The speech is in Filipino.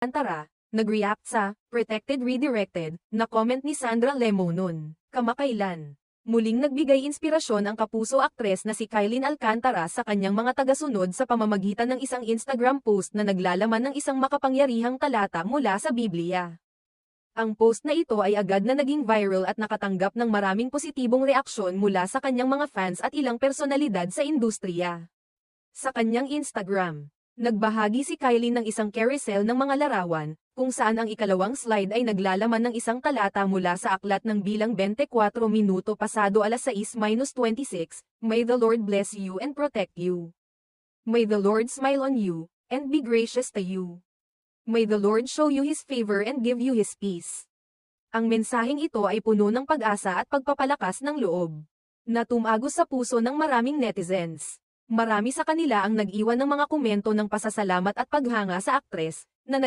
Alcantara, nag-react sa Protected Redirected na comment ni Sandra Lemonon. Kamakailan, muling nagbigay inspirasyon ang kapuso aktres na si Kylene Alcantara sa kanyang mga tagasunod sa pamamagitan ng isang Instagram post na naglalaman ng isang makapangyarihang talata mula sa Biblia. Ang post na ito ay agad na naging viral at nakatanggap ng maraming positibong reaksyon mula sa kanyang mga fans at ilang personalidad sa industriya. Sa kanyang Instagram, nagbahagi si Kylene ng isang carousel ng mga larawan, kung saan ang ikalawang slide ay naglalaman ng isang talata mula sa aklat ng bilang 24 minuto pasado alas 6:26, May the Lord bless you and protect you. May the Lord smile on you, and be gracious to you. May the Lord show you His favor and give you His peace. Ang mensaheng ito ay puno ng pag-asa at pagpapalakas ng loob, na tumagos sa puso ng maraming netizens. Marami sa kanila ang nag-iwan ng mga komento ng pasasalamat at paghanga sa aktres, na